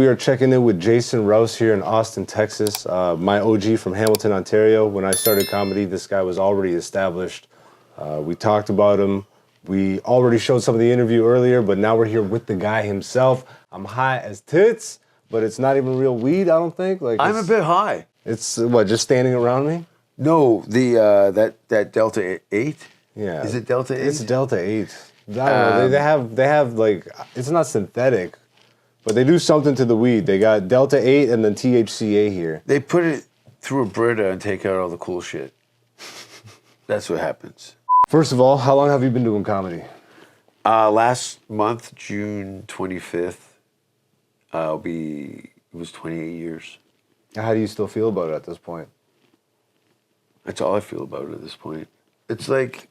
we are checking in with Jason Rouse here in Austin, Texas. My OG from Hamilton, Ontario. When I started comedy, this guy was already established. We talked about him. We already showed some of the interview earlier, but now we're here with the guy himself. I'm high as tits, but it's not even real weed, I don't think. Like I'm a bit high. It's what, just standing around me? No, the that Delta 8. Yeah. Is it Delta 8? It's Delta 8. I don't know. They have like, it's not synthetic, but they do something to the weed. They got Delta 8 and then THCA here. They put it through a Brita and take out all the cool shit. That's what happens. First of all, how long have you been doing comedy? Last month, June 25th, it was 28 years. How do you still feel about it at this point? That's all I feel about it at this point. It's like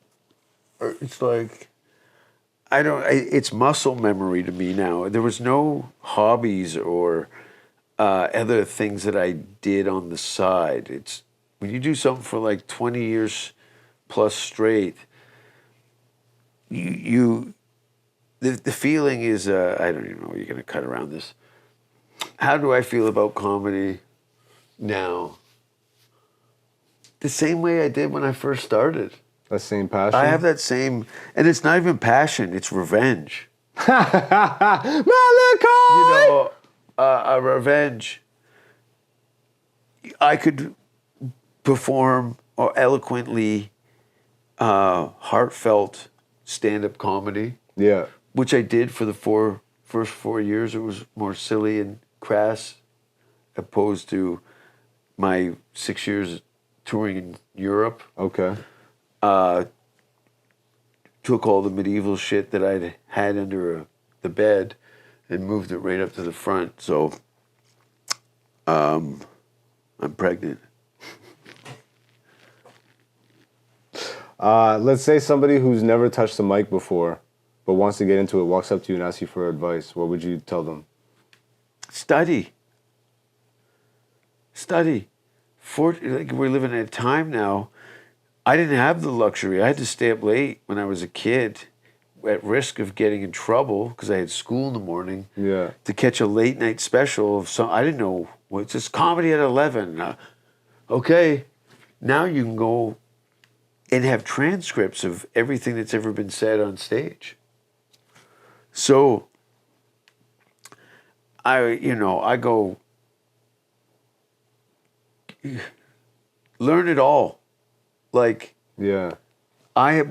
it's muscle memory to me now. There was no hobbies or other things that I did on the side. It's when you do something for like 20 years plus straight, the feeling is, I don't even know, you're going to cut around this. How do I feel about comedy now? The same way I did when I first started. That same passion? I have that same, and it's not even passion, it's revenge. Malachi! You know, a revenge. I could perform or eloquently heartfelt stand-up comedy. Yeah. Which I did for the first 4 years. It was more silly and crass opposed to my 6 years touring in Europe. Okay. Took all the medieval shit that I'd had under the bed and moved it right up to the front. So I'm pregnant. Let's say somebody who's never touched the mic before but wants to get into it walks up to you and asks you for advice. What would you tell them? Study. Like we're living in a time now. I didn't have the luxury. I had to stay up late when I was a kid at risk of getting in trouble because I had school in the morning. Yeah. To catch a late night special of some, I didn't know, what's this comedy at 11? Okay, now you can go and have transcripts of everything that's ever been said on stage. So, I go, learn it all. Like, yeah, I had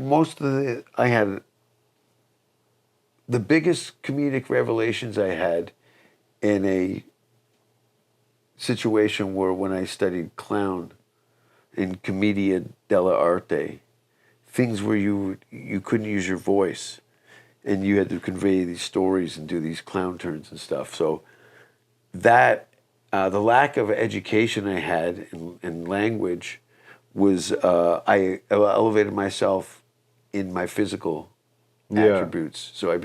the biggest comedic revelations I had in a situation where when I studied clown in Commedia dell'arte, things where you couldn't use your voice and you had to convey these stories and do these clown turns and stuff. So that, the lack of education I had in language was, I elevated myself in my physical attributes. So I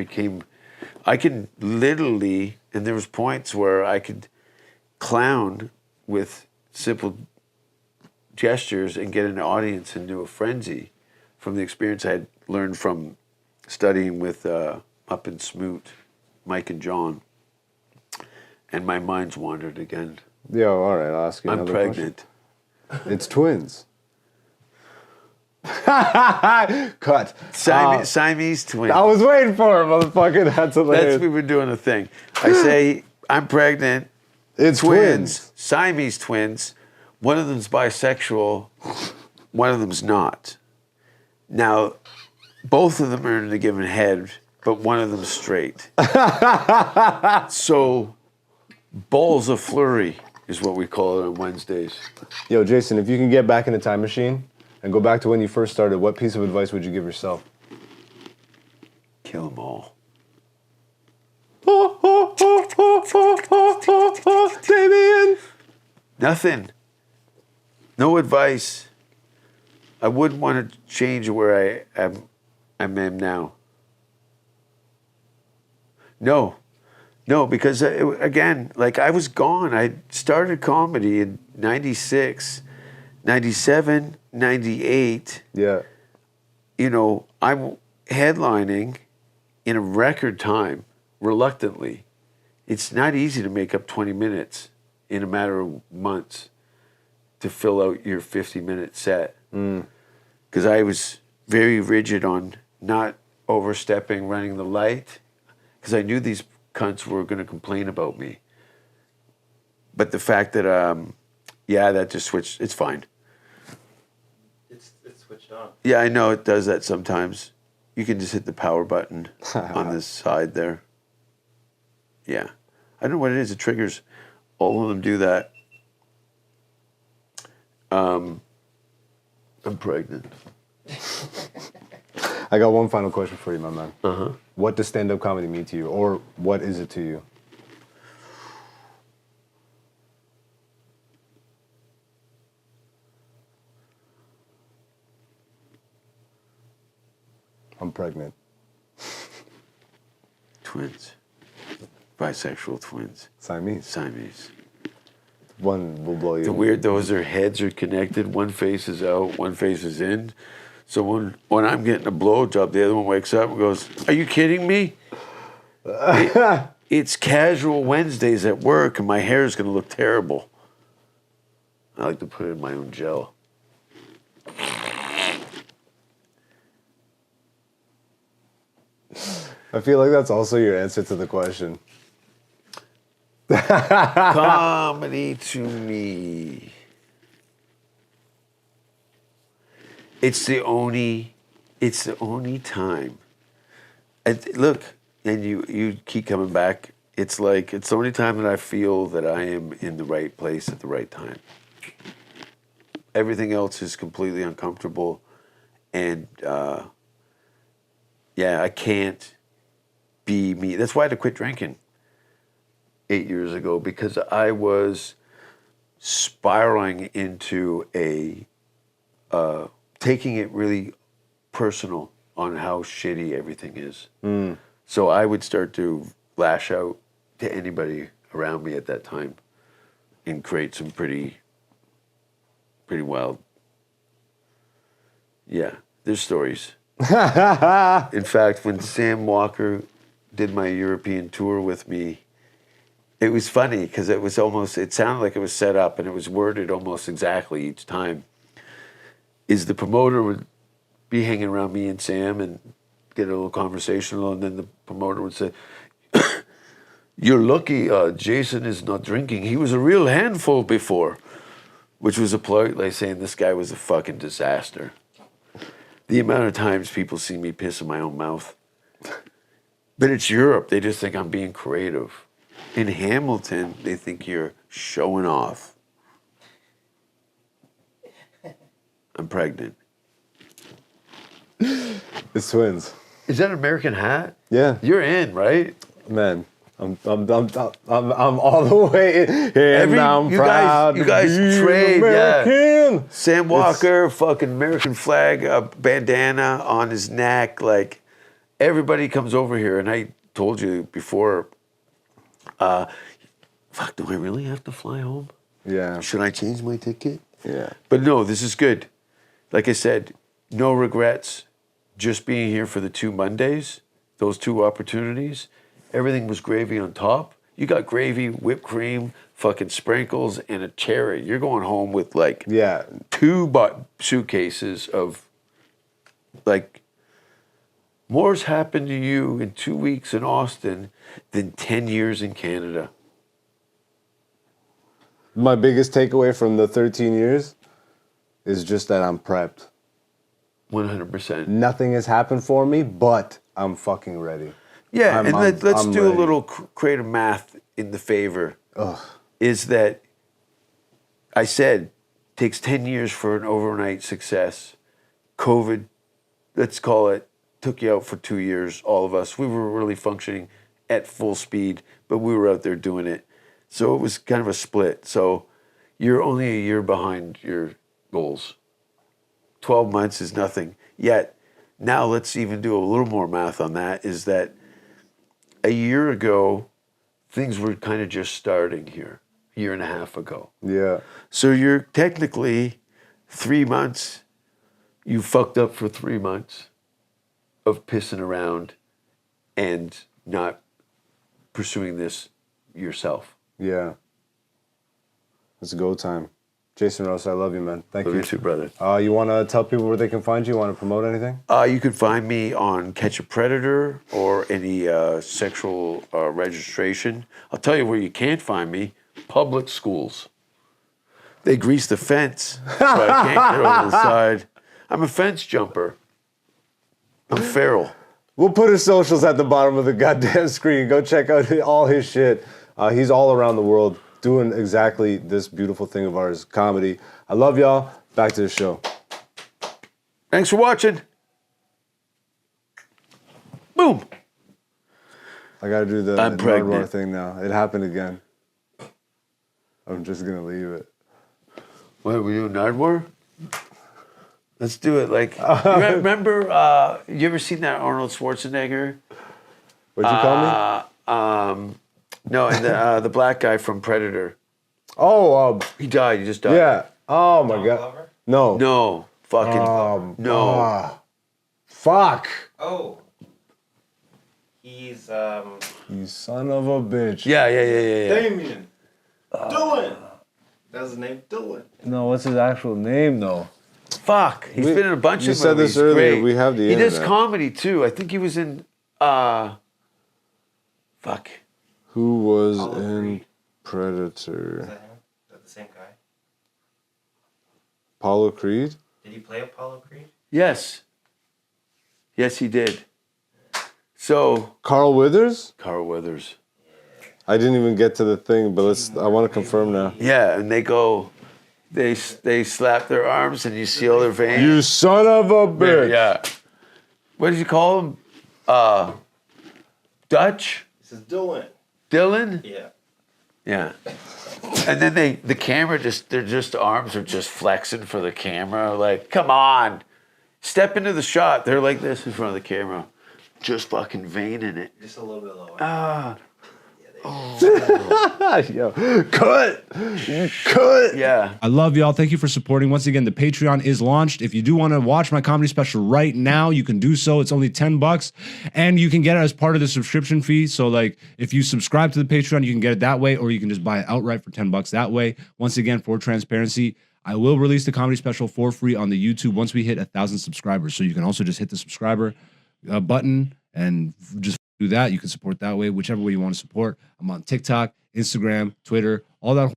could literally, and there was points where I could clown with simple gestures and get an audience into a frenzy from the experience I had learned from studying with Up and Smoot, Mike and John. And my mind's wandered again. Yeah, all right, I'll ask you another pregnant. Question. It's twins. Cut. Siamese twins. I was waiting for it, motherfucker. That's hilarious. We were doing a thing. I say, I'm pregnant. It's twins. Siamese twins. One of them's bisexual. One of them's not. Now, both of them are in a given head, but one of them's straight. So, balls of flurry is what we call it on Wednesdays. Yo, Jason, if you can get back in the time machine and go back to when you first started, what piece of advice would you give yourself? Kill them all. Damien! Nothing. No advice. I wouldn't want to change where I am now. No, because again, like I was gone. I started comedy in 96, 97, 98. Yeah. You know, I'm headlining in a record time, reluctantly, it's not easy to make up 20 minutes in a matter of months to fill out your 50-minute set. Because I was very rigid on not overstepping, running the light, because I knew these cunts were going to complain about me. But the fact that, that just switched, it's fine. It's switched on. Yeah, I know it does that sometimes. You can just hit the power button on this side there. Yeah. I don't know what it is. It triggers. All of them do that. I'm pregnant. I got one final question for you, my man. Uh-huh. What does stand-up comedy mean to you, or what is it to you? I'm pregnant. Twins. Bisexual twins. Siamese. One will blow you. The weird though is their heads are connected. One face is out, one face is in. So when I'm getting a blowjob, the other one wakes up and goes, "Are you kidding me? It's casual Wednesdays at work and my hair is going to look terrible." I like to put it in my own gel. I feel like that's also your answer to the question. Comedy to me. It's the only time. Look, and you keep coming back. It's like, it's the only time that I feel that I am in the right place at the right time. Everything else is completely uncomfortable. And, I can't be me. That's why I had to quit drinking 8 years ago, because I was spiraling into taking it really personal on how shitty everything is. So I would start to lash out to anybody around me at that time and create some pretty wild. Yeah, there's stories. In fact, when Sam Walker did my European tour with me, it was funny because it sounded like it was set up and it was worded almost exactly each time. Is the promoter would be hanging around me and Sam and get a little conversational, and then the promoter would say, "You're lucky Jason is not drinking. He was a real handful before," which was a polite way saying this guy was a fucking disaster. The amount of times people see me piss in my own mouth. But it's Europe. They just think I'm being creative. In Hamilton, they think you're showing off. I'm pregnant. It's twins. Is that an American hat? Yeah. You're in, right? Man, I'm all the way in. And I'm proud you guys to be trade, American. yeah. Sam Walker, fucking American flag, bandana on his neck. Like, everybody comes over here, and I told you before, fuck, do I really have to fly home? Yeah. Should I change my ticket? Yeah. But no, this is good. Like I said, no regrets. Just being here for the 2 Mondays, those 2 opportunities, everything was gravy on top. You got gravy, whipped cream, fucking sprinkles, and a cherry. You're going home with like 2 suitcases of like, more's happened to you in 2 weeks in Austin than 10 years in Canada. My biggest takeaway from the 13 years is just that I'm prepped. 100%. Nothing has happened for me, but I'm fucking ready. Yeah, let's do ready. a little creative math in the favor. Ugh. Is that, I said, takes 10 years for an overnight success. COVID, let's call it, took you out for 2 years, all of us. We were really functioning at full speed, but we were out there doing it. So it was kind of a split. So you're only a year behind your goals. 12 months is nothing. Yet, now let's even do a little more math on that, is that a year ago, things were kind of just starting here, a year and a half ago. Yeah. So you're technically 3 months, you fucked up for 3 months of pissing around and not pursuing this yourself. Yeah. It's go time. Jason Rouse, I love you, man. Thank Love you. you too, brother. You want to tell people where they can find you? Want to promote anything? You can find me on Catch a Predator or any sexual registration. I'll tell you where you can't find me. Public schools. They grease the fence, so I can't get over the side. I'm a fence jumper. I'm feral. We'll put his socials at the bottom of the goddamn screen. Go check out all his shit. He's all around the world doing exactly this beautiful thing of ours, comedy. I love y'all. Back to the show. Thanks for watching. Boom. I got to do the I'm pregnant. Nardwuar thing now. It happened again. I'm just going to leave it. What, are we doing Nardwuar? Let's do it. Like, you remember, you ever seen that Arnold Schwarzenegger? What'd you call me? No, and the black guy from Predator. Oh, He died. He just died. yeah. Oh, my God. Glover? No. No. Fucking. No. Fuck. Oh. He's You son of a bitch. Yeah. Damien. Dylan. That's his name, Dylan. No, what's his actual name, though? Fuck. He's been in a bunch you of said movies. this earlier. Great. We have the He does internet. comedy, too. I think he was in, fuck. Who was Apollo in Creed. Is Predator? that him? Is that the same guy? Apollo Creed? Did he play Apollo Creed? Yes. Yes, he did. So, Carl Withers? Carl Weathers. I didn't even get to the thing, but I want to confirm now. Yeah, and they go, they slap their arms and you see all their veins. You son of a bitch. Yeah. What did you call him? Dutch? This is Dylan. Dylan? Yeah. Yeah. And then the camera their arms are just flexing for the camera. Like, come on. Step into the shot. They're like this in front of the camera. Just fucking veining it. Just a little bit lower. Yo, cut. Yeah. I love y'all. Thank you for supporting. Once again, the Patreon is launched. If you do want to watch my comedy special right now, you can do so. It's only $10 and you can get it as part of the subscription fee. So like if you subscribe to the Patreon, you can get it that way, or you can just buy it outright for $10 that way. Once again, for transparency, I will release the comedy special for free on the YouTube once we hit 1,000 subscribers. So you can also just hit the subscriber button and just do that. You can support that way, whichever way you want to support. I'm on TikTok, Instagram, Twitter, all that.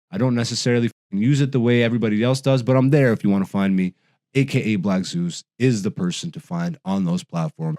I don't necessarily use it the way everybody else does, but I'm there if you want to find me. AKA Black Zeus is the person to find on those platforms.